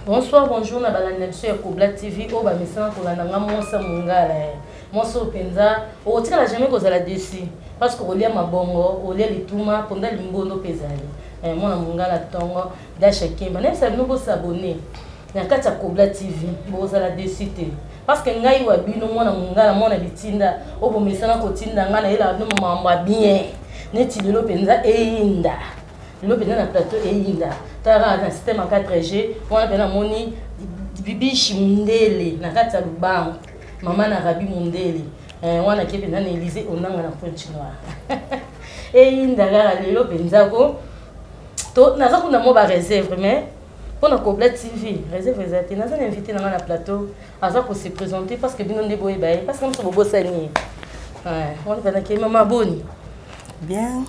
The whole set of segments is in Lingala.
Bonsoir, bonjour, na balanda biso ya Kobla TV. O ba mesana kolanda nga monsa mongala. Monsa openza, o tika jamais kozala dessus parce que olia mabongo, olia lituma ponda limbondo pezali. Mona mongala tongo dasha kemba. Nem sa bino s'abonner. Na kati ya Kobla TV, bozala dessus te. Parce que ngai wa bino mona mongala mona bitinda, o bo mesana kotinda nga na ela no mamba bien. Neti lelo penza einda. Lelo penza na plateau einda. Tara na système 4G, on a bien moni bibishi mundele na kati ya lubango. Mama na rabi mundele. Wana kepe na Elise onanga na ponchi noir. Einda gara lelo penza ko to naza kuna mo ba réserve mais pour na Kobla TV, réserve ezati naza invité na na plateau, aza ko se présenter parce que bino ndebo ebaye parce que comme ça bobo sani. On va na ke mama boni. Bien.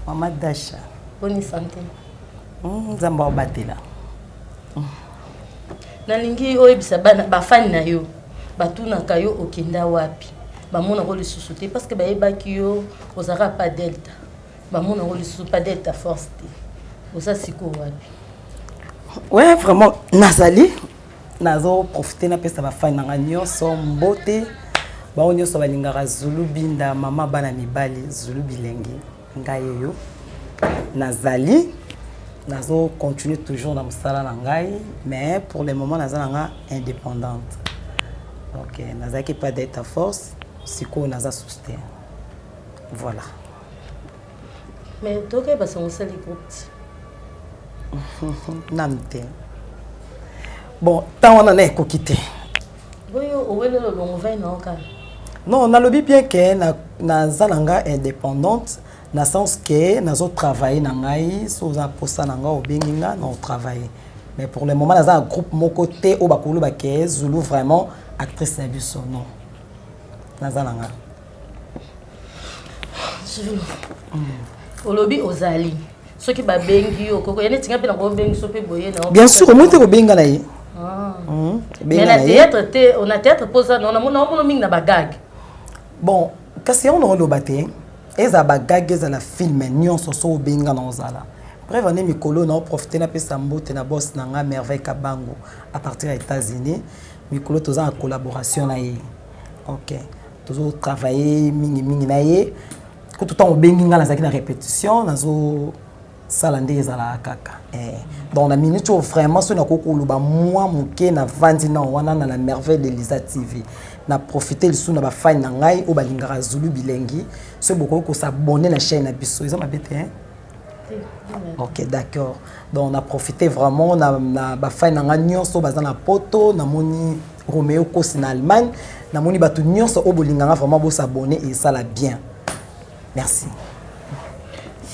Maman Dasha. Bonne santé. Zamba obatela. Nalingi oyebisa bana bafani na yo. Batuna kayo okenda wapi. Bamona ko lisusu te parce que bayebaki yo ozara pas delta. Bamona ko lisusu pas delta force te. Oza siko wapi. Ouais, vraiment nazali nazo profiter na pesa bafani na nyonso mbote. Ba nyonso balingaka Zulu binda mama bana mibali Zulu bilengi. Ngai yo nazali nazo continuer toujours dans mosala na ngai mais pour le moment naza nga indépendante. OK, naza qui pas d'être force, siko naza soutien. Voilà. Mais donc ba son sali groupe. Namte. Bon, tant on en est kokité. Boyo owele lo longo vai na oka. Non, on a lobby bien que naza nga indépendante. Dans le sens que nous avons travaillé dans le sous un poste au Benginga, nous avons travaillé. Mais pour le moment, nous avons un groupe mon côté au Bakulu Baké, Zulu vraiment actrice de son nom. Nous avons Zulu. Au lobby aux Ali. Ceux qui babengi au coco, il y a des gens qui ont bengi sopé boyer na. Bien sûr, comment tu as bengi là? Mais la théâtre, on a théâtre posé, on a mon ming na bagag. Bon, quand c'est on a le bâté. Eza bagage za la film nyonso so benga na ozala. Bref, on est mikolo na profiter na pesa mbote na boss na nga merveille kabango à partir des États-Unis. Mikolo toza en collaboration na ye. OK. Tozo travailler mingi na ye. Ko tout temps benga na zaki na répétition nazo salande ezala kaka. Dans la minute où vraiment so na kokolo ba moi muke na vandi na wana na la merveille de Lisa TV. Na profiter le sou na ba fan na ngai o balingara Zulu bilengi ce beaucoup ko s'abonner na chaîne na biso ils ont mabete hein. OK, d'accord. Donc on a profité vraiment na ba fan na nyonso baza na poto na moni Roméo Kos na Allemagne na moni batu nyonso o bolinganga vraiment bo s'abonner et ça la bien. Merci.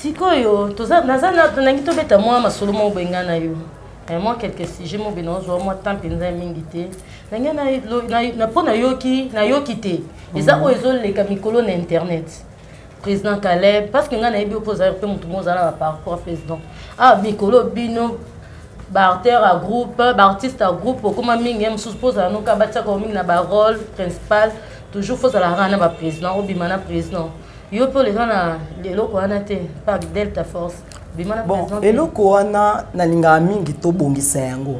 Sikoyo toza nazana nangi to beta moi masolo mo benga na yo. Moi quelques sujets mo binozo moi temps penza mingi te. Nangi na pona yoki na yokite. Eza o ezoleka mikolo na internet. Président Caleb parce que nga na yebi opposer pe mutu mozala par rapport à président. Ah mikolo bino barter à groupe, bartiste à groupe comme mingi em suppose no ka batia ko mingi na ba rôle principal toujours faut la rana ba président ou bimana président. Yo pour les gens les locaux anaté par Delta Force. Bon, et le koana na linga mingi to bongisa yango.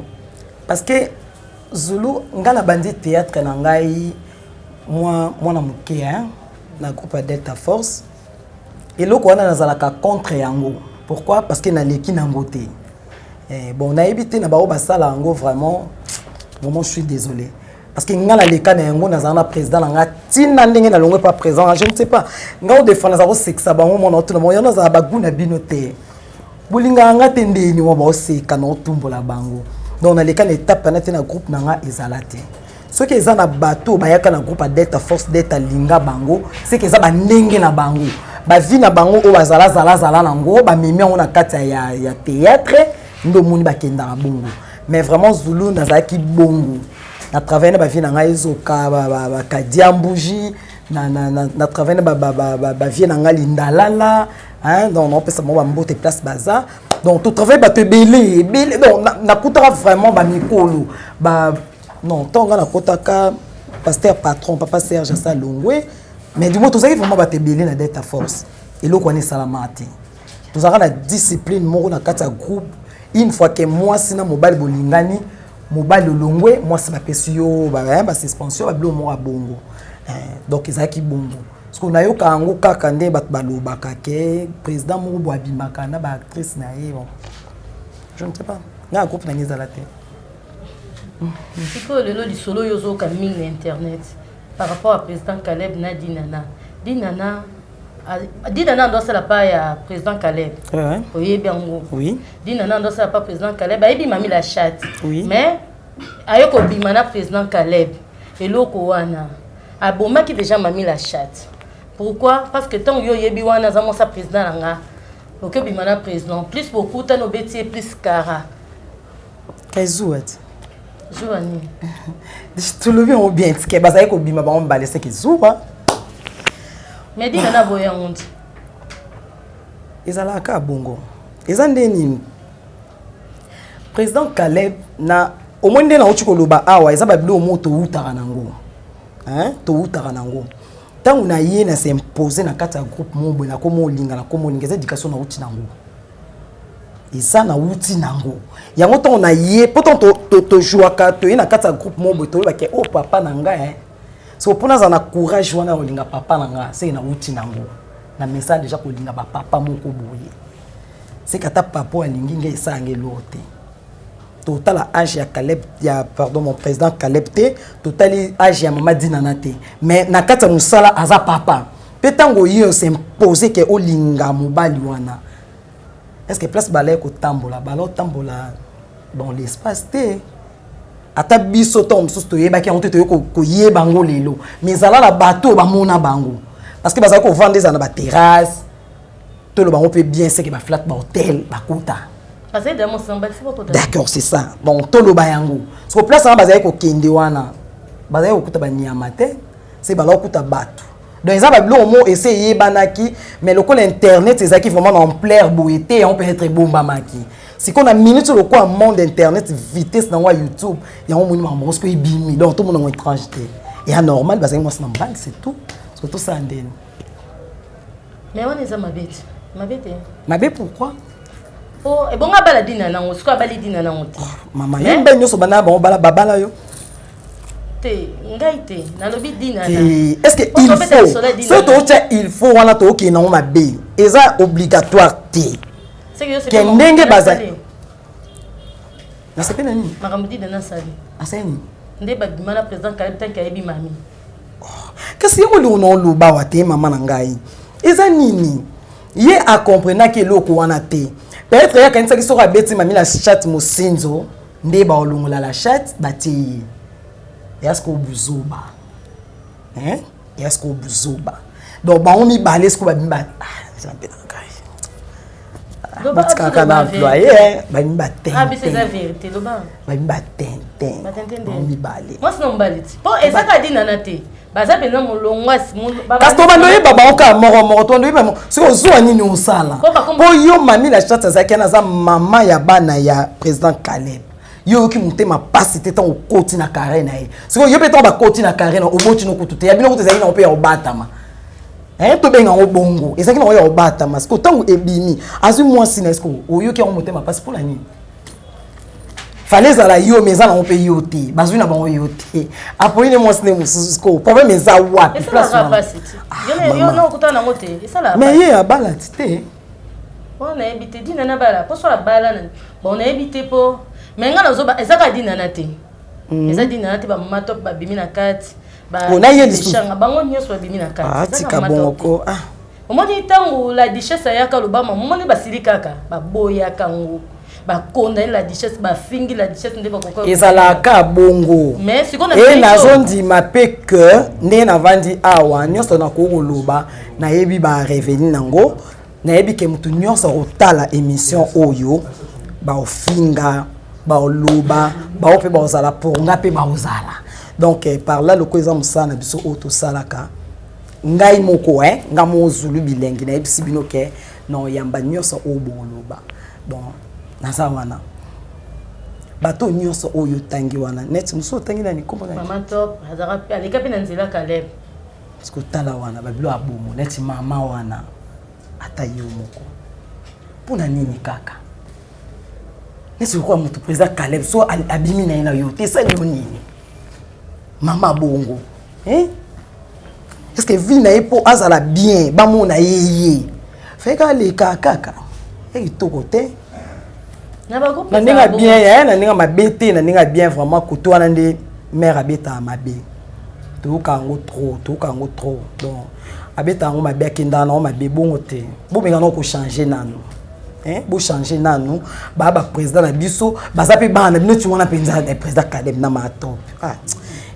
Parce que Zulu ngala bandi théâtre na ngai moi na muke hein na groupe Delta Force. Et le koana nazalaka contre yango. Pourquoi? Parce que na leki na ngote. Bon, na évité na ba basala yango vraiment je suis désolé. Parce que ngala leka na yango nazana président nga tina ndenge na longwe pas présent, je ne sais pas. Nga o défendre za ko sexa bango mona tout le monde yana za baguna binote. Bulinga nga tendeni wa ba o seka na otumbola bango. Donc na leka na étape na tena groupe na nga ezalate. Ce qui est na bateau bayaka na groupe Delta Force Delta linga bango, c'est que ça ba ndenge na bango. Ba vie na bango o bazala nango ba memi on na kati ya théâtre ndo muni ba kenda na bongo. Mais vraiment Zulu nazaki bongo. Na travailler na ba vie na nga ezoka ba kadiambuji na travailler na ba vie na nga lindalala hein donc on peut ça mo ba mbote place baza donc tout travail ba te belé donc na kutara vraiment ba mikolo ba non tonga na kotaka pasteur patron papa Serge Salongwe mais du moins tout ça vraiment ba te belé na Delta Force et lo connaît salamati tout ça la discipline mo na kata groupe une fois que moi sina mobile bolingani mobali longwe moi c'est ma pesio ba suspension ba bilo mo bongo donc ezaki bongo parce qu'on a yo kango kaka nde bat balobaka ke président mo bo abimaka na ba actrice na ye bon je ne sais pas na groupe na ngeza la tête c'est que le lot du solo yozo ka mine internet par rapport à président Caleb na Dinana doit se la pas à président Caleb. Oui, bien. Oui. Dinana doit se la pas président Caleb. Aïbi m'a mis la chatte. Oui. Mais ayoko bimana président Caleb et loko wana. Aboma qui déjà m'a mis la chatte. Pourquoi? Parce que tant yo yebi wana zamo sa président langa. Ok bimana président plus beaucoup tant obéti plus cara. Kaizuat. Joani. Tu le viens bien que bazaye ko bima ba on balese ki zuwa. Mais dis na boya honte. Ezala ka bongo. Ezandeni. Président Caleb na au moins na uchi koloba awa ezaba bilo moto utaka nango. Hein? To utaka nango. Tant on a yé na s'imposer na kata groupe mombo na komo linga na komo linga éducation na uchi nango. Isa na uti nango. Yango to on a yé pourtant to jouaka to na kata groupe mombo to ba ke oh papa nanga hein. So pour nous na courage wana olinga papa nanga c'est na uti nango. Na message déjà ko linga ba papa moko boye. C'est kata papa alingi nge sange lote. Total âge ya Caleb ya pardon mon président Caleb te total âge ya mama Dinana te. Mais na kata musala aza papa. Petango yo s'imposer que olinga mobali wana. Est-ce que place balai ko tambola dans l'espace te ata biso to msusu to yeba ki onte to ko yeba ngo lelo mais ala la bateau ba mona bango parce que bazako vendre ça na ba terrasse to le bango peut bien c'est que ba flat ba hôtel ba kota parce que dans mon samba c'est pas kota d'accord c'est ça donc to le bayango so place ça bazako kende wana bazako kuta ba nyama te c'est ba lokuta bateau donc ils ont bien mot essayer banaki mais le col internet c'est ça qui vraiment en plaire boité on peut être bomba maki si qu'on a minute sur le quoi monde internet vitesse dans YouTube il y a un monument monsque bimi donc tout le monde est étrangeté et anormal parce que moi c'est normal c'est tout parce que tout ça andene mais on est ma bête pourquoi oh et bon ngabala Dinana on soit bali Dinana on ti maman y a ben nyoso bana bon bala babala yo te ngaite na lobi Dinana est-ce que il faut wana to ki na ma be eza obligatoire te que ndenge bazali na sepe nani makamudi dana sali aseni nde badimana président Caleb tanka yebi mami kasi ngo lo no lo ba wate mama na ngai eza nini ye a comprendre que loko wana te peut-être ya kanisa ki soka beti mami la chat mosinzo nde ba olongola la chat bati yasko buzoba hein yasko buzoba donc ba on mi balé sko ba mi ba ça peut Batika na employé ba mi baten. Ah, c'est la vérité lo ba. Ba mi baten. Ba mi balé. Moi c'est non baliti. Po ezaka Dinana te. Baza pena molongwasi baba. Parce que bandoye baba oka moro to ndoye ba. Si ozwa nini osala. Po yo mami la chat za kana za mama ya bana ya président Caleb. Yo ki mutema pasi te tan okoti na carré na ye. Si yo peto ba koti na carré na oboti no kutu te. Ya bino kutu za ina ope ya obatama. To benga ngo bongo ezaki na oya obata mas ko tango ebimi azu moi sinesco oyo ki on motema passe pour la nuit fallait za la yo meza na ope yo te bazu na bango yo te apoine moi sinesco problème eza wapi place yo no kuta na ngote esala mais ye abala te on a habité Dinana bala po so la bala na bon on a habité po mais nga na zo ba ezaka Dinana te eza Dinana te ba mama top ba bimi na kati on a eu des changa bango nyoso babimi na kati ah tika bongo ah omoni tango la duchesse ayaka lobama momoni basili kaka baboya kango bakonda la duchesse bafingi la duchesse nde bakoko ezalaka bongo mais sikona et nazondi mape que nde na vandi awa nyoso na koloba na yebi ba revenir nango na yebi ke mutu nyoso otala émission oyo ba ofinga ba oloba ba ope ba ozala pour ngape ba ozala. Donc par là le coisa musana biso auto salaka ngai moko ngamo zulu bilengi na ebisi bino ke no yamba nyoso oboloba donc naza wana bato nyoso oyo tangi wana net muso tangi na ni komona mama top azara pe aleka pe na nzela Caleb parce que tala wana babilo abomo net mama wana ata yo moko pona nini kaka nesi quoi mon président Caleb so abimi na yo te ça nini mama bongo est-ce que vie na po azala bien ba mona yeye fait ka le kaka et to côté na ninga bien na ninga mabete na ninga bien vraiment koto wana nde mère abeta mabe to kango trop donc abeta ngo mabe akenda na mabe bongo te bo benga no ko changer nanu bo changer nanu ba président na biso baza pe bana bino tu wana penza président Caleb na ma top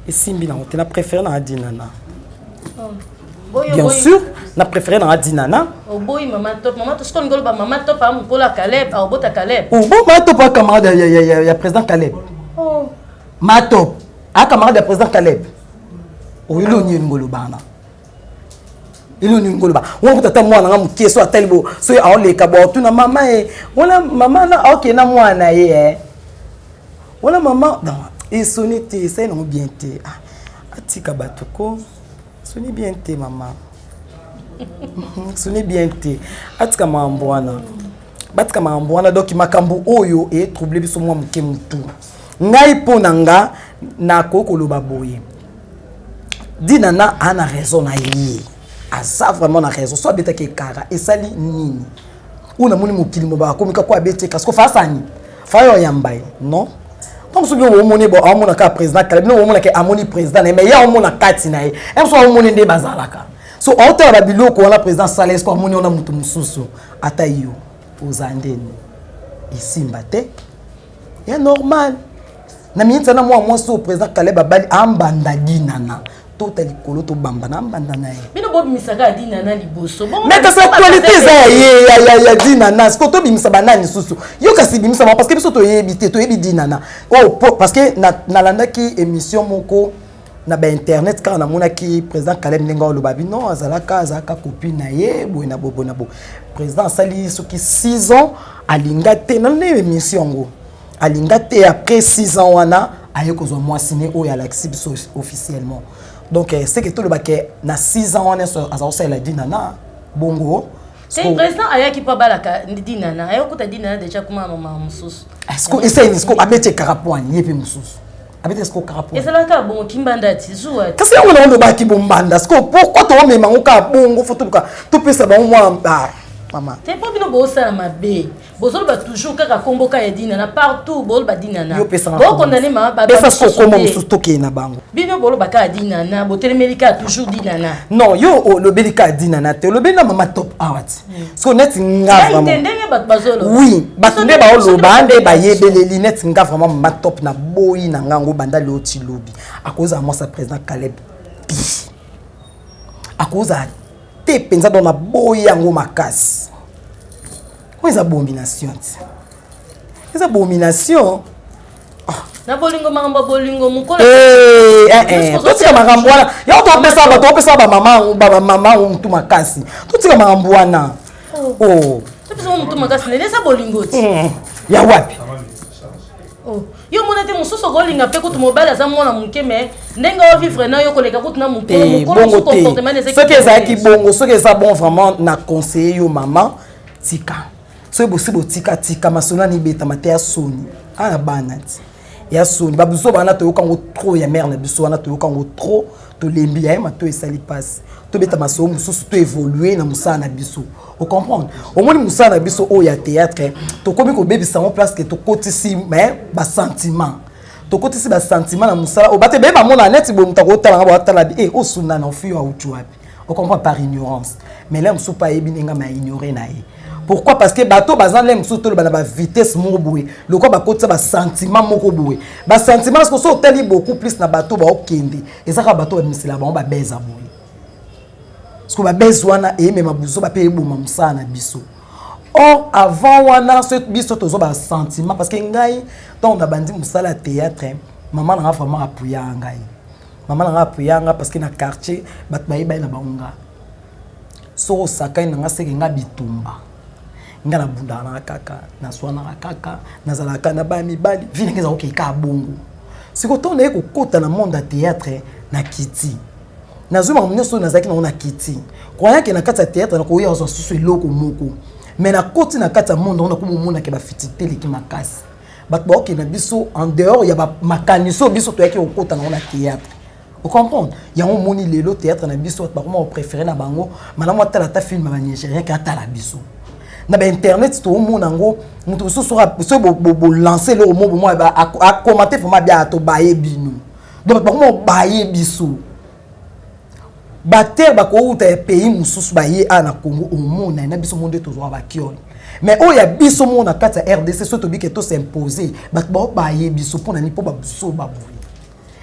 et simbi na on a préféré na dinana bien sûr na préféré na dinana boy maman top to skon ngolo ba maman top am ko la Caleb a bota Caleb bon ma top a camarade ya président Caleb ma top a camarade ya président Caleb ilo ni ngolo bana ilo ni ngolo ba won kutata mwana nga mukie so atalibo so a ole ka bo tuna mama wala mama na okay na mwana wala mama non et sonité ça non bien té atika batuko soni bien té maman soni bien té atika mambwana batika mambwana donc makambo oyo et troublé biso mwa muke mutu ngai ponanga na kokoloba boye dinana ana raison na yé ça vraiment na raison soit beta ke kara et sali nini una moni mokili moba komika kwa bete parce que face ni fa yo yambai non donc ce que vous monez bon amona ka président Caleb no mona ke amoni président mais ya mona kati na ye em so moni nde bazalaka so auteur ba biloko wana président Sales ko moni ona mutu mususu ata yo ozandeni ici mbate ya normal na minta na moi so président Caleb abali ambanda dinana totali kolo to bamba na ambanda na ye bino bob misaka dinana liboso bon mais ça actualité ça ya dinana ce que to bimisa banani susu yo kasi bimisa parce que biso to yebite to yebi dinana parce que na landa ki émission moko na ba internet quand na mona ki président Caleb Nenga Olobabi non azalaka copine na ye bo na bo président sali soki 6 ans alingate na émission ngo alingate après 6 ans wana ayeko zo moi signé o ya l'accès officiellement donc c'est que tout le baquet na 6 ans on est à ça la dinana bongo c'est président ayaki pa balaka dinana ayokuta dinana déjà kuma mama mususu est-ce que c'est ko abete karapwani yepe mususu abete ko karapwani et ça la ka bongo kimbanda tizua kasi on a baki bombanda est-ce que pourquoi to mema ngoka bongo photo ka to pesa ba moi maman c'est pas bino bo ça mabe bozol ba toujours kaka komboka ya dinana partout bol ba dinana bo condamné ma ba pesa ko komo mususu to ke na bango bino bolo ba ka dinana bo telemelika toujours dinana non yo le belika dinana te le belina mama top awat so net nga vraiment entendenge ba bazolo oui batunde ba olo bande ba yebeleli net nga vraiment mama top na boyi na ngango banda loti lobi à cause de moi sa président Caleb à cause te penza dans la boyi yango makasi quoi est abomination c'est abomination na bolingo mamba bolingo mukola to tika makambo wana ya to pesa ba mama mtu makasi to tika makambo wana to pesa mtu makasi ne sa bolingo ti ya wapi yo mona te mususu golinga pe kutu mobile za mwana muke me ndenga o vivre na yo koleka kutu na mukolo bongo comportement ce que ça qui bongo ce que ça bon vraiment na conseiller yo maman tika so possible tika masona ni beta matea soni ana banati ya soni babuso bana to yokango trop ya mère na biso wana to yokango trop to lembi ya mato esali passe to beta maso mususu to évoluer na musana na biso o comprendre au moins musana na biso o ya théâtre to komi ko bebisa en place que to kotisi mais ba sentiment to kotisi ba sentiment na musala o bate be ba mona net bo mutako tala ba tala bi o suna na ofi wa utuapi o comprend par ignorance mais là musu pa yebi nga ma ignorer na ye. Pourquoi? Parce que bateau bazan lem surtout le ba vitesse mo boue. Le quoi ba côté ba sentiment moko boue. Ba sentiment parce que so tali beaucoup plus na bateau ba okende. Et ça ka bateau misila ba beza boue. Parce que ba beza wana e même mabuzo ba pe boma musana biso. Or avant wana ce biso tozo ba sentiment parce que ngai tant on a bandi musala théâtre, maman na vraiment appuyer ngai. Maman na appuyer nga parce que na quartier bat ba iba na baunga. So sakai na nga seke nga bitumba. Nga na bunda na kaka na swana na kaka na zalaka na ba mibali vile ngeza okeka bongo siko to na ekokota na monde ya théâtre na kiti na zuma mnyoso na zaki na kiti kwa yake na kata théâtre na koya ozo susu eloko moko mais na koti na kata monde on a ko mona ke ba fitité leki makasi bato qui na biso en dehors ya ba makaniso biso to yaki okota na théâtre. Vous comprenez? Il y a un moni lelo théâtre na biso ba comment préféré na bango malamu atala ta film ba Nigérien ka tala biso. Na ba internet to mona ngo mutu so sera so bo lancer le mot moi a commenter faut ma bien to baye binu. Donc ba comment baye biso. Bater ba ko uta pays mususu baye na Congo au monde na biso monde to zo ba kiol. Mais oh ya biso mona kata RDC so to bi que to s'imposer ba baye biso pour na ni po ba biso ba.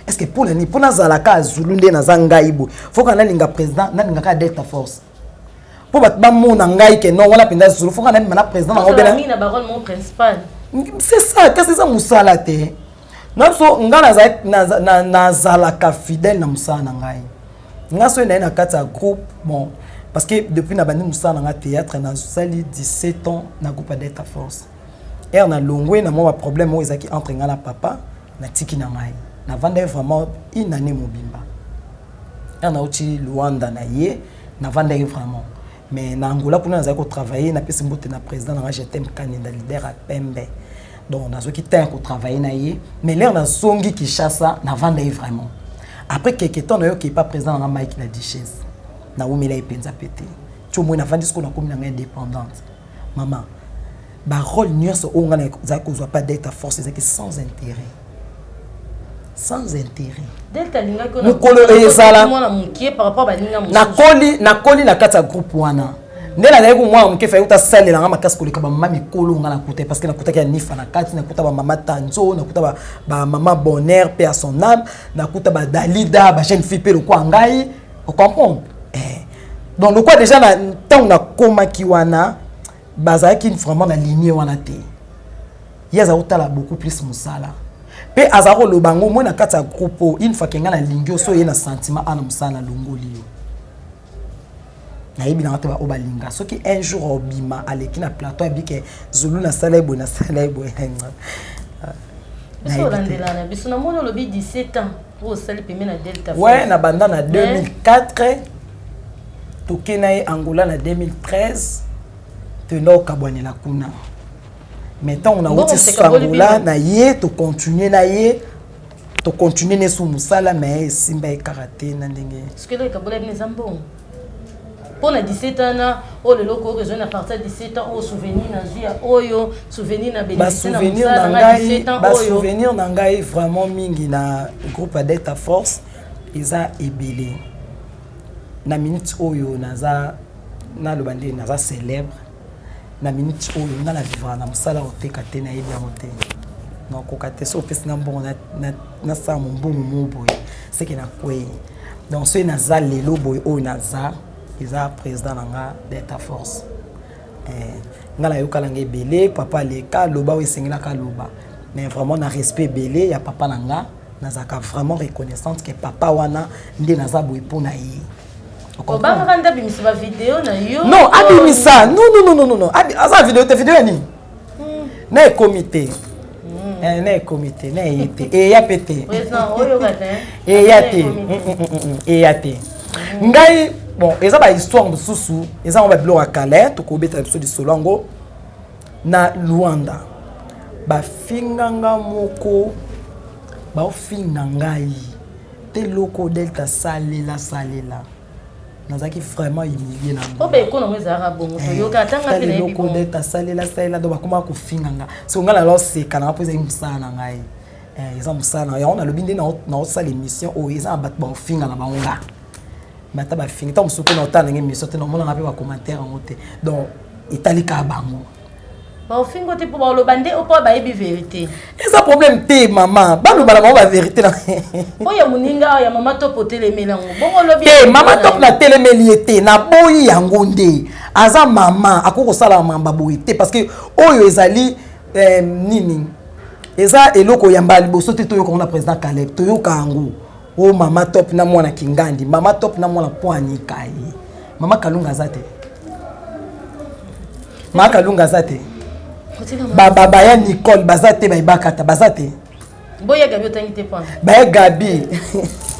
Est-ce que pour les pour nazalaka zulunde na zangaibo faut qu'on a linga président na linga ka Delta Force pour ba mona ngai que non wala penda zulu faut qu'on a na président na obela na baron mon principal c'est ça qu'est-ce que ça musala te na so nga nazalaka fidèle na musala na ngai nga so na kata groupe bon parce que depuis na bandi musala na théâtre na sali 17 ans na groupe Delta Force na longwe na moi problème o ezaki entre nga na papa na tiki na ngai na vanda vraiment une année mobimba na uti Luanda na ye na vanda vraiment mais na Angola pour nous ko travailler na pesi mbote na président na j'étais candidat leader à Pembe donc na zo ki temps ko travailler na ye mais l'air na songi Kinshasa na vanda vraiment après quelques temps na yo qui pas président na Mike la Duchesse na umela ipenza pété tu mo na vandi ce qu'on a comme na indépendante maman ba rôle nyonso o ngana za ko zo pas d'être force c'est que sans intérêt. Sans intérêt. Delta linga ko na ezala mwana mukie par rapport ba linga mususu. Na koli na kata groupe wana. Ndela na ko mwana mukie fa yuta salela nga makasi koleka ba mama mikolo nga na kuta parce que na kuta ka nifa na kati na kuta ba mama Tanzo na kuta ba mama Bonheur paix à son âme na kuta ba Dalida ba jeune fille pe le kwa ngai on comprend donc le quoi déjà na tant na koma ki wana bazaki vraiment na lignée wana te yaza utala beaucoup plus musala. Pe azaro lo bango mo na kata groupe une fois kenga na lingio so ye na sentiment ana musana longoli yo na yebi na ba obalinga so ki un jour obima aleki na plateau abike zulu na salebo na salebo biso landela na biso na mono lobi 17 ans pour sali pemé na Delta Force ouais na banda na 2004 tokena e Angola na 2013 teno kabwane la kuna. Maintenant on a outil Angola na ye to continuer na ye to continuer ne sou musala mais simba e karaté na ndenge ce que le kabola ni zambo pour na 17 ans o le loko que je na partir de 17 ans au souvenir na jia oyo souvenir na bénéficier na musala na 17 ans oyo souvenir na ngai vraiment mingi na groupe Delta Force eza ebele na minute oyo naza na lo bande naza célèbre na minute oyo nga na vivre na musala oteka te na yebi amote na kokate so pesi na mbongo na sa mbongo moboye c'est que na kwei donc so na za lelo boy oyo na za eza président nga Delta Force nga na yoka nga ebele papa leka loba o esengela ka loba mais vraiment na respect belé ya papa nga nazaka vraiment reconnaissante que papa wana nde naza boy pona ye. Obama kanda bimisa ba vidéo na yo. Non, abimisa. Non. Asa vidéo te vidéo ni. Na comité. Na comité, na yete. E ya pété. Président oyo kata. E ya té. E ya té. Ngai bon, eza ba histoire de susu, eza on ba bloc à Calais, to ko beta biso di Solongo na Luanda. Ba finganga moko ba ofinga ngai. Te loko Delta salela. Nazaki vraiment humilié na ngo. Obe ko na mweza rabongo to yoka tanga pe na yebi ko Delta salela do bakoma ko finganga. So ngala lo seka na poza musana ngai. Eza musana ya on a le binde na sa l'émission o eza bat ba finga na bango. Mata ba finga ta musuko na otana ngi émission te no mona ngape ba commentaire ngote. Donc italika bango. Ba fingo te pour ba lo bande o po ba yebi vérité. Eza problème te maman. Ba lo bala ba vérité na. Oya muninga ya mama top telemelango. Bongo lobi. Mama top na telemeliete na boyi yango nde. Aza mama akoko sala mamba boyi te parce que oyo ezali nini. Eza eloko ya mbali boso te toyo kona président Caleb toyo kango. O mama top na mwana Kingandi, mama top na mwana Poani kai. Mama Kalunga zate. Mama Kalunga zate. Baba ya Nicole bazate baibakata bazate. Boya Gabi otangi te pona. Ba Gabi.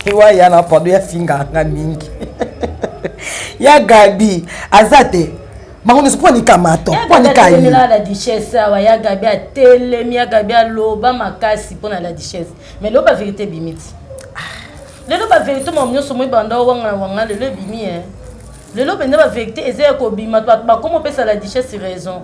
Ewa ya na podo ya finga nga mingi. Ya Gabi azate bango ne pas ni kamato pas ni kai la duchesse wa ya gabi a télé mi ya gabi a loba makasi pour la duchesse mais lo ba vérité bimiti le lo ba vérité mo nyoso mo banda wanga le bimi le lo benda ba vérité ezé ko bima ba comment peut ça la duchesse raison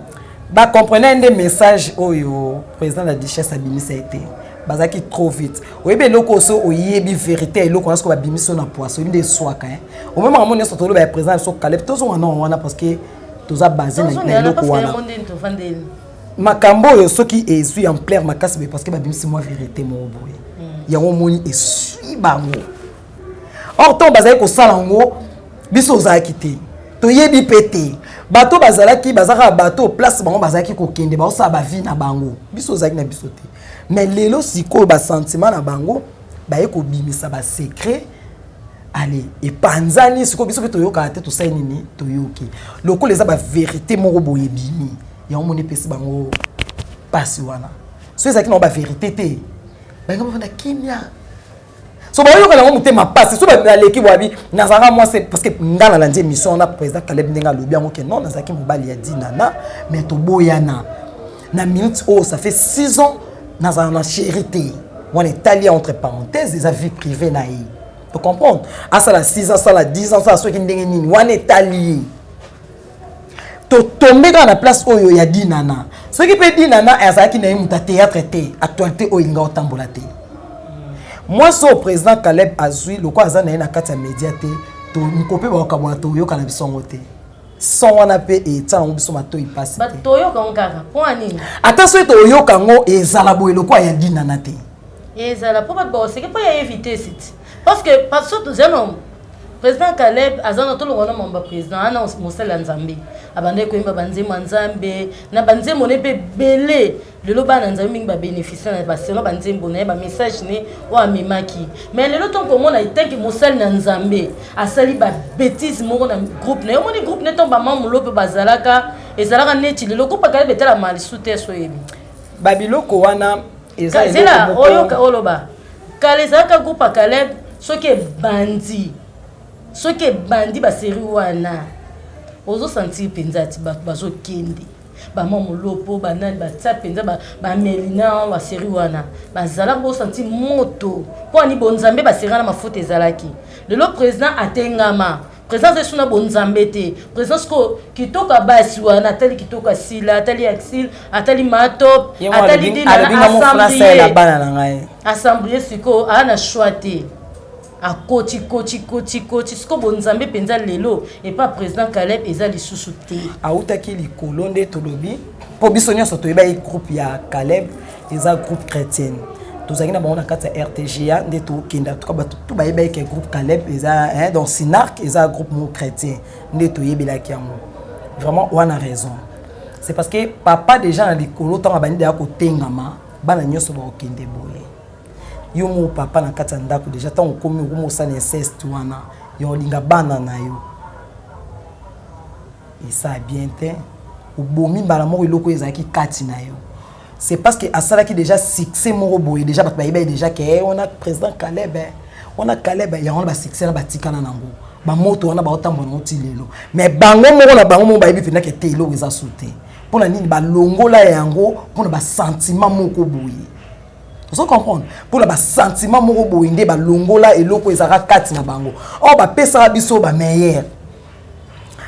ba comprenez un des messages oyo président la duchesse abimisa été bazaki trop vite oyebe loko so oyebi vérité eloko asko ba bimiso na poisson inde swaka au même moment nyoso to lo ba président so Caleb tozo wana parce que toza basé na eloko wana makambo yo soki ezui en plaire makasi parce que babimisi moi vérité mo boye yango moni esui bango or ton bazali ko sala ngo biso ozaki te toyebi pété bato bazalaki bazaka bato place bango bazaki ko kende ba osa ba vie na bango biso ozaki na biso te mais lelo siko ba sentiment na bango ba yeko bimisa ba secret. Allez, et panzani ce que biso to yoka te to sai nini to yoki loko les ba vérité moko boye bimi ya omoni pesi bango pasi wana so ezaki na ba vérité te ba ngam na kimia so ba yoka na mutema pasi so ba leki boabi nazanga moi c'est parce que ngana la émission na président Caleb Ndenga lobi yango ke non nazaki mobali ya dinana mais to boyana na minute oh ça fait 6 ans nazanga chérité on est allé entre parenthèses des avis privés na yi. Tu comprends? À ça la 6 ans, ça la 10 ans, ça la ceux qui n'ont ni on est allié. Tu tombes dans la place où il y a dit nana. Ce qui peut dire nana, c'est ça qui n'a pas théâtre actualité où il y a autant de moi, ce président Caleb Azui, le quoi ça n'a pas de médias tu ne peux pas avoir tu yo kana son côté. Sans on a payé et ça on biso mato il passe. Ba toyo kanga pour nini? Attention to yo kango et zalabo le quoi il y a dit nana te. Et zala pour pas bosser, que pour éviter site. Parce que tout ça non président Caleb azana tout le monde mon président ana mosala nzambe abande ko imba banze manzambe na banze monepe belé le loba na nzambe ba bénéficier na ba selo banze mbona ba message ne wa mimaki mais le loton ko mona itanki mosala na nzambe asali ba bêtise moko na groupe na moni groupe ne tomba mamu lope bazalaka ezalaka neti le loko pa Caleb betala mal soute so yebi babiloko wana ezala oyoka oloba kalezaka groupe pa Caleb soki bandi ba série wana ozo sentir penza ti bazo kende ba mamu lopo banani ba tsa penza ba melina ba série wana bazala bo sentir moto po ani bonzambe ba série na mafuta ezalaki le président atengama président c'est suna bonzambe te président ko kitoka basi wana atali kitoka sila atali axil atali matop atali dina assemblée siko ana choité a koti siko bonzambe penza lelo et pas président Caleb ezali susute autaki likolo nde tolobi po biso nyonso toyeba groupe ya Caleb eza groupe chrétien tozaki na bango na kati ya RTGA nde tokenda tout bayeba ke groupe Caleb eza donc Sinark eza groupe mo chrétien nde toyebelaki yango vraiment on a raison c'est parce que papa déjà na likolo tanga bandi ya kotengama bana nyonso ba okende boye yo mo papa na kati ndako déjà tant komi ko sa inceste wana yo linga bana na yo et ça bien te ou bomi mbala moko iloko ezaki kati na yo c'est parce que asala ki déjà succès moko boye déjà ba déjà que on a président Caleb on a Caleb ya on ba succès na batikana nango ba moto wana ba otambo na otilelo mais bango moko na bango mo ba yebi fina ke te ilo eza sauter pour na nini ba longola yango pour na ba sentiment moko boye. Vous comprenez? Pour le sentiment moko boinde ba longola eloko ezaka kati na bango. Oh ba pesa biso ba meilleur.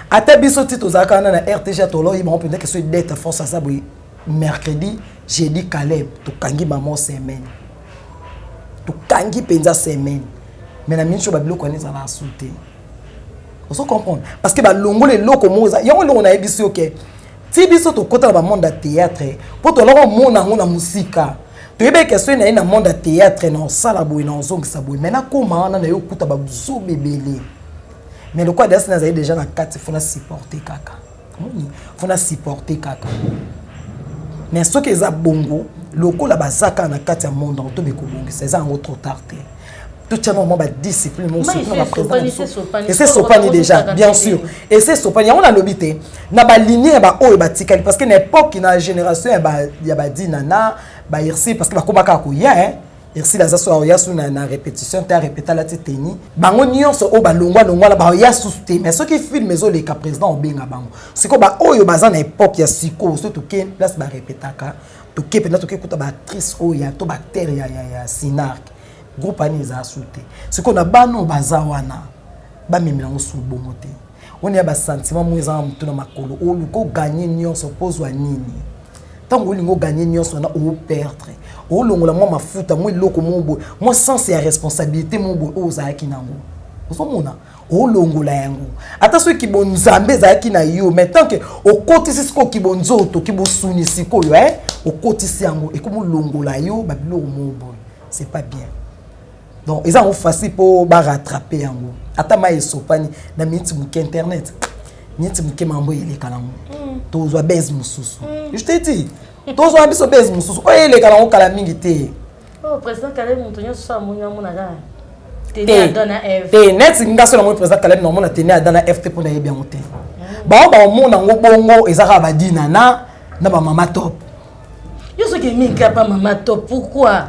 Ata biso tito zaka na RTG tolo ils vont peut que ce dette force ça boy mercredi, jeudi Caleb to kangi maman semaine. To kangi penza semaine. Mais na mincho ba biloko neza la souté. Vous comprenez? Parce que ba longola eloko moza, yango lo na ebiso OK. Ti biso to kota ba monde théâtre, pour to lo mona ngona musika. Tu es bien question na ina monde théâtre na sala boy na zongi sa boy mais na koma na yo kuta ba zo bebele mais le quoi d'as na déjà na carte faut na supporter kaka faut na supporter kaka mais ce que za bongo loko la bazaka na carte ya monde to be ko bongo c'est ça en trop tard tout tient moment ba discipline mon surtout la présence et c'est sopani déjà bien sûr et c'est sopani on a l'obité na ba lignée ba o ba tikali parce que n'époque na génération ya ba dinana ba irsi parce que ba komaka ko ya merci la zaso yasu na répétition ta répéter la teni bango nyonso o ba longwa la ba yasu te mais ce qui filme zo le ka président obenga bango siko ba oyo baza na époque ya siko so to ke place ba répétaka to ke peut-être to ke kuta ba actrice oya to ba acteur ya Sinark groupe ani za soute siko na bano baza wana ba memela ngo su bongo te on ya ba sentiment mo za mutu na makolo o luko gagner nyonso pozwa nini tango lingo gagner nyonso na o perdre o longola mo mafuta mo iloko mo bo mo sens ya responsabilité mo bo o za kinango osomona o longola yango ata so kibonzambe za kina yo mais tant que o kotisi siko kibonzo to kibosuni siko yo o kotisi yango e comme longola yo ba biloko mo bo c'est pas bien donc ils ont facile pour ba rattraper yango ata ma esopani na minute mu internet minute mu kemambo ile kanango tozwa base mususu je te dis tozwa biso base mususu o ile kanango kala mingi te oh président Caleb Montonyo so munya munaka tene adana F te net ngaso na mo président Caleb no mona tene adana FT pour na yebia mote ba mona ngo bongo ezaka badina na ba mama top yo so ke mingi pa mama top pourquoi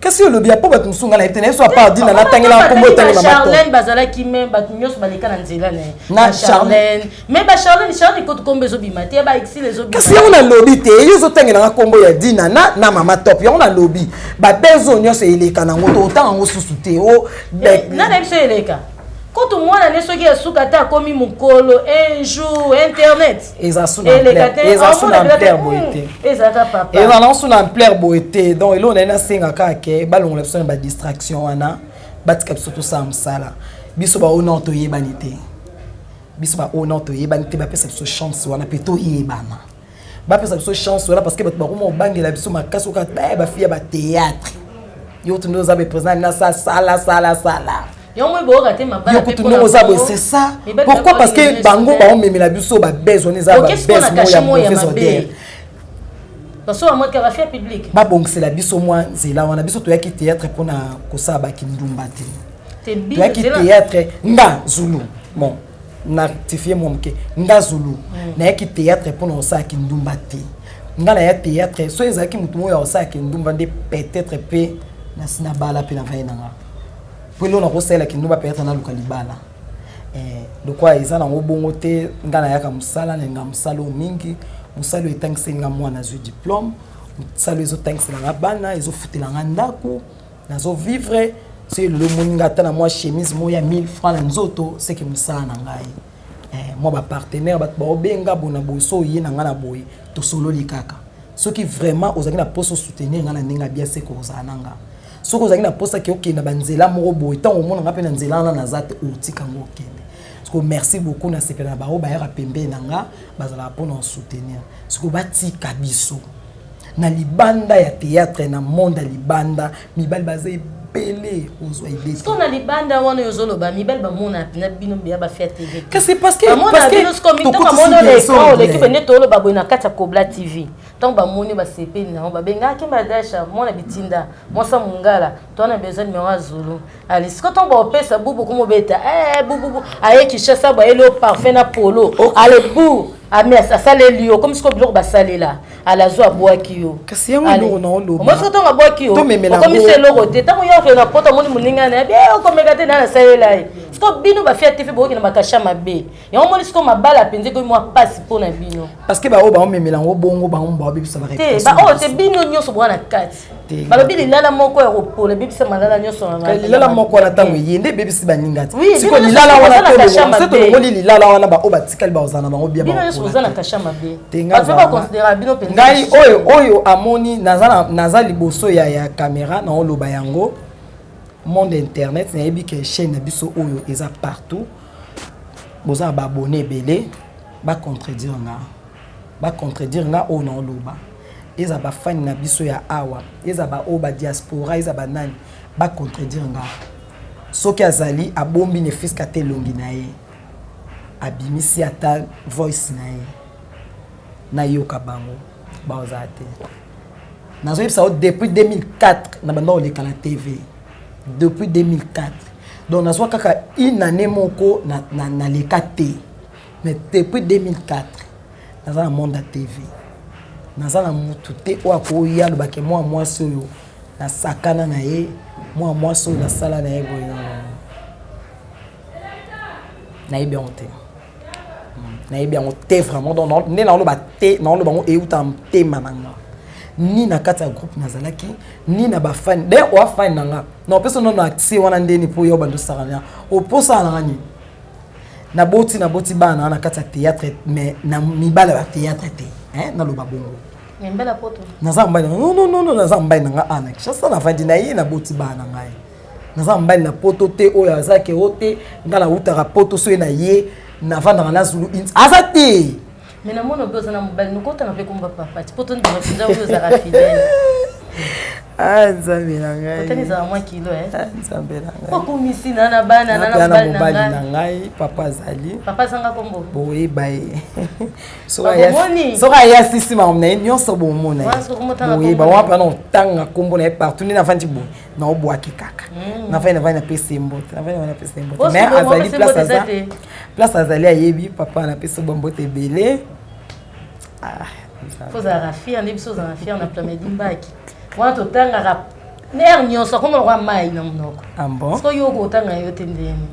qu'est-ce que le bien pour battre sunga na tene so pas dina na tangela kombo tangela mama top Charlène bazala ki me battu nyos baleka na nzela na Charlène mais ba Charlène ko kombe zo bimati ba exil les zo qu'est-ce qu'on a lobby te yo zo tangela na kombo ya dina na mama top yo on a lobby ba bezo nyos eleka na ngoto autant ngo susute o na na biso eleka quand mwana ne soki asuka ta komi mukolo un jour internet ezasuna plaire boité ezaka papa ezasuna plaire boité donc elo na singa ka ke balongola biso na ba distraction wana batika biso to sa msala biso ba ono to yebani te biso ba ono to yebani te ba pesa biso chance wana peto yebana ba pesa biso chance wana parce que ba ko mo bangela biso makaso ka ba fia ba théâtre yo to nous avez président na sala c'est ça. Pourquoi? Parce que bango ba omemela biso ba besoin za ba besoin ya professeur. Parce que moi ka va faire public. Ba bongse la biso moi nzela wana biso to yaki théâtre pona kosa ba kindumba te. C'est bien. To yaki théâtre nga Zulu. Bon, na rectifier moi mke nga Zulu. Na yaki théâtre pona kosa kindumba te. Nga na ya théâtre so ezaki mutu mo ya kosa kindumba nde peut-être pe na sina bala pe na vaina nga. Pelo na kosela kindumba peut-être na luka libala. De quoi ils en ont bon côté ngana yaka musala nga musalo mingi musalo etangise nga mwana zo diplôme musalo ezo tangise nga bana ezo futela nga ndako nazo vivre c'est le moninga tana moi chemise moya 1000 francs na nzoto c'est que musala na ngai moi ba partenaire ba obenga bona boso ye na nga na boy to solo likaka ceux qui vraiment osaki na poso soutenir nga na ninga bien c'est ko zananga soko ozaki na posa ki okenda banzela moko boye ntango omona nga mpe na nzela wana naza te otika ngo okende soko merci beaucoup na sepela na bao bayaka pembe na nga bazalaka mpona osoutenir soko batika biso na libanda ya théâtre na monde ya libanda mibali baza ebele ozwa idée so na libanda wana yozoloba mibali bamona na bino mbiya bafia tv kasi parce que l'équipe nde toloba boye na kati ya Kobla TV donc bamoni basepeli nango babengaki madasha mwana bitinda mwasa mungala tona besoin numéro ya Zulu ali siko ntango baopesa bubu komobeta bubu aye Kinshasa bayeli o parfum na polo ale bu asaleli yo comme siko biloko basalela alazwa abwaki yo kasi yango eloko na oloba moi siko ntango abwaki yo okomisa eloko te ntango yo okende na poto omoni moningana ya bien okomeka te na nasalela ye siko bino bafia te fe bokoki na bakasha mabe yango omoni siko mabala apenzi koyi mwa pasi mpo na bino parce que bao baomemela yango bongo bango baobebisa bareputation te bino nyonso bwana kati balobi lilala moko ya kopola ebebisa malala nyonso lilala moko wana ntango eye nde ebebisi baninga te siko lilala wana tolongoli lilala wana bao batikali baozala na bango bia ngai oyo amoni naza liboso ya caméra na oloba yango monde internet nayebi ke chaîne na biso oyo eza partout boza baabone ebele bacontredire nga oyo na oloba eza bafani na biso ya awa eza baoyo badiaspora eza banani bacontredire nga soki azali abombi ne fiska te elongi na ye abimisi ata voice na ye nayoka bango baoza te nazoyebisa o depuis 2004 na banda oleka na tv depuis 2004 donc nazwa kaka une année moko na leka te mais depuis 2004 naza na monde ya tv naza na mutu te oyo akoya alobake mwa mwasi oyo na sakana na ye moi so la sala na ye boy na ye bien te na ye bien te vraiment donc ne na loba te na loba ngo euta te mananga ni na kata groupe nazalaki ni na ba fan de o fan nanga no peso no na ti wana ndeni po yo bando sarania o posa na ngani na boti bana na kata théâtre mais na mibala ba théâtre te hein na loba bongo mbela poto nazamba non nazamba nanga ana chasa na vandi na ye na boti bana ngai nazamba na poto te o ya zake ote ngala utaka poto so na ye na vanda na Zulu azate mais na mono besoin na mobile nous compte na pe komba papa poto ndo mafinda o za fidèle nzambe na ngai potani za mwa kilo nzambe na ngai ko kumisi na bana na mobile na ngai papa zali papa sanga kombo boye bae soka ya sisi ma omna nyonso bo mona boye ba wa pa no tanga kombo na partout ni na vandi bo na obwaki kaka na vai na pese mbote mais azali place azali ayebi papa na pese bombote belé faut za rafi en biso za rafi on a plamedi mbaki wana totangaka ner nyonso komo lokwa mai na monoko bon so yo ko tanga yo tendeni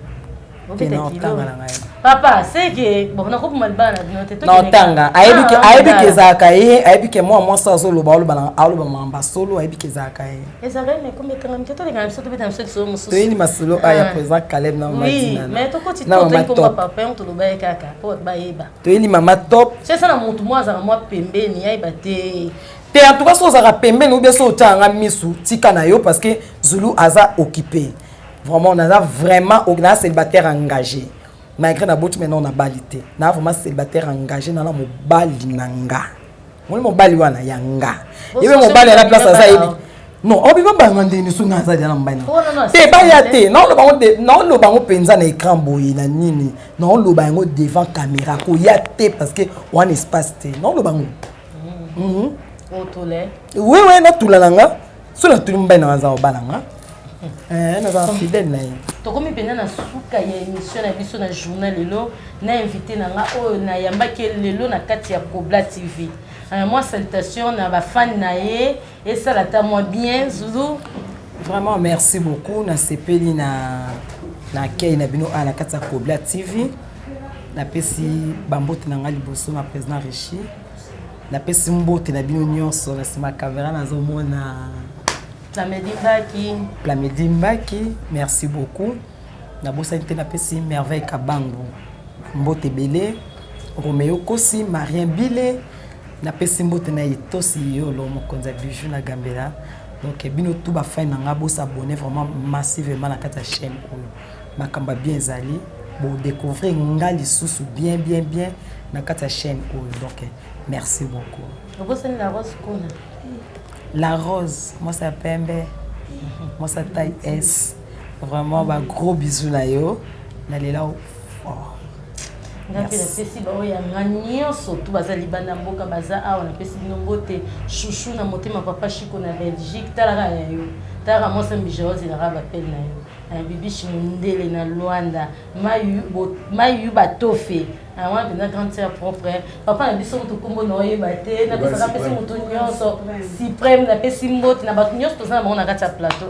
papa c'est que bon na ko malbana dinote to na tanga ayebi ke zaka ye ayebi ke moi ça solo ba alo ba mamba solo ayebi ke zaka ye ezaka me comme tanga mteto le ngam soto beta mseto so mususu to ni masolo aya présent Caleb na madina oui mais to ko ti to ko papa on to lo ba kaka po ba yeba to ni mama top c'est ça na mutu moi za moi pembeni yaiba te te en tout cas so za pembeni ou bien so tanga misu tika na yo parce que Zulu aza occupé vraiment on a vraiment un célibataire engagé malgré na bout maintenant on a balité na vraiment célibataire engagé na la mobali nanga mon bali wana yanga yebe mobali na place aza yebi non on biba ba ngande ni sunga za na mbana te ba ya te non lo bango penza na écran boyi na nini non lo bango devant caméra ko ya te parce que one espace te non lo bango otole oui na tulananga so na tulimba na za obalanga na fidèle na ye tokomi pena na suka ya émission na biso na journal lelo na invité na nga oyo na yambaki lelo na kati ya Kobla TV moi salutation na ba fan na ye et ça la ta moi bien Zulu vraiment merci beaucoup na sepeli na kei na bino ala kati ya Kobla TV na pesi bambote na nga liboso na président Richi na pesi mbote na bino nyonso na sima caméra na zomona Plamedi Mbaki, merci beaucoup. Na bosalité na pesi merveille Kabango. Mbote Belé, Roméo Kosi, Marien Bilé, na pesi mbote na itosi yolo mokonza bijou na Gambela. Donc bino tout ba fa na ngabo s'abonner vraiment massivement na kata chaîne oyo. Makamba bien zali, bo découvrir ngali susu bien na kata chaîne oyo. Donc merci beaucoup. Bosani la rose kona. La rose, moi ça pembe, moi ça taille S. Vraiment, bah, gros bisous là yo. N'allez là fort. Ngapi na pesi ba oya nganyio surtout bazali bana mboka baza awa na pesi nombote chouchou na motema papa Chiko na Belgique talaka yo. Tara moi ça mijozi na raba pel na yo. Un bibi chimundele na Luanda, mayu batofe. Moi bien grand sœur propre. Papa na biso to kombo na oyebate na pesa pesi mutu nyonso suprême na pesi mbote na batu nyonso tozana bango na kati ya plateau.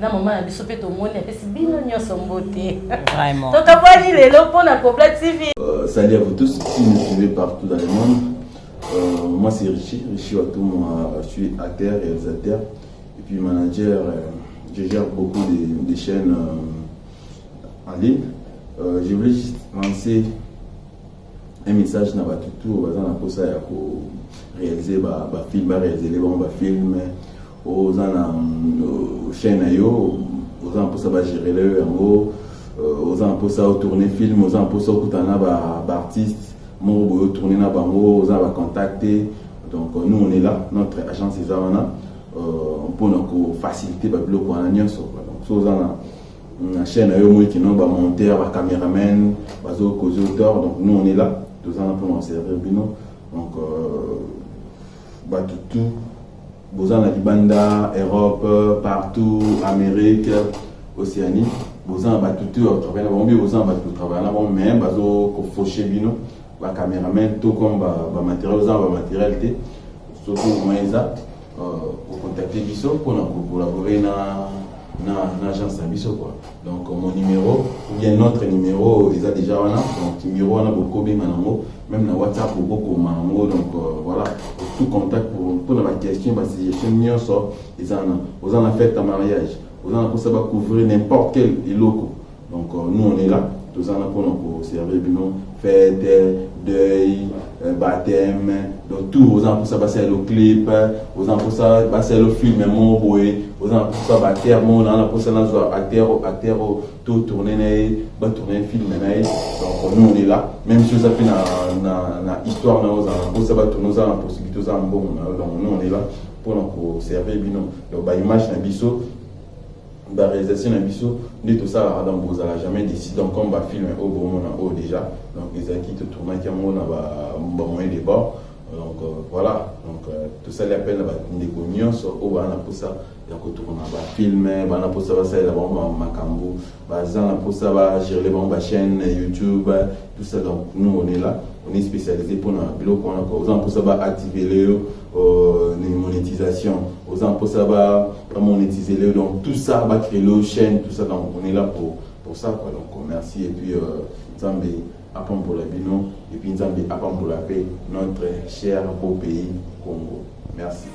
Na maman na biso pe to moni na pesi bino nyonso mbote. Vraiment. To kapani lelo pona Kobla TV. Salut à vous tous, si vous me suivez partout dans le monde. Moi c'est Richi Watoum, je suis acteur, réalisateur et puis manager. Je gère beaucoup de chaînes en ligne. Je voulais juste lancer un message dans votre tour, pour ça réaliser des films, aux chaînes aux gens pour ça gérer le aux gens pour ça tourner film, aux gens pour ça artistes, mon tourner na bango, aux gens contacter. Donc nous on est là, notre agence est là. Pour nous faciliter le bloc en alliant sur la chaîne qui nous monteur, caméraman, auteur. Donc nous on est là, tous ans pour nous servir bino. Donc tout besoin de Banda, Europe, partout, Amérique, Océanie. Besoin tout travailler là, besoin de travailler là, mais bazo faucher bino, caméraman, tout comme matériel, matérialité, surtout moyen ça. contacter Bisso pour collaborer dans l'agence Bisso quoi. Donc mon numéro ou bien notre numéro ils a déjà là donc numéro on a beaucoup bien manango même na WhatsApp beaucoup manango donc voilà tout contact pour la question parce que j'ai mis ça ils en a fait un mariage vous en pour ça va couvrir n'importe quel loco donc nous on est là tous en pour nous servir bien fête deuil baptême donc tout aux gens pour ça passer le clip aux gens pour ça passer le film mon boy aux gens pour ça baptême on a pour ça acteur tout tourner va tourner film donc nous on est là même si ça fait na histoire na aux gens pour ça va tourner ça en possibilité ça en bon donc nous on est là pour nous servir bien donc ba image na biso la réalisation d'un biseau, tout ça, Adam Bozala jamais décidé donc on va filmer au bon moment déjà. Donc les acquis de tournage qui ont moyen de bord. Donc voilà, donc tout ça l'appelle des cognos au bana pour ça. Donc on va filmer, bana pour ça va ça là bon macambo, bazan pour ça va gérer les bonnes chaînes YouTube, tout ça donc nous on est là, on est spécialisé pour un bloc on a pour ça va activer les monétisations, aux gens pour ça va monétiser donc tout ça va créer le chaîne, tout ça donc on est là pour ça quoi. Donc merci et puis Zambé apprend pour la bino et puis Zambé apprend pour la paix, notre cher beau pays Congo. Merci.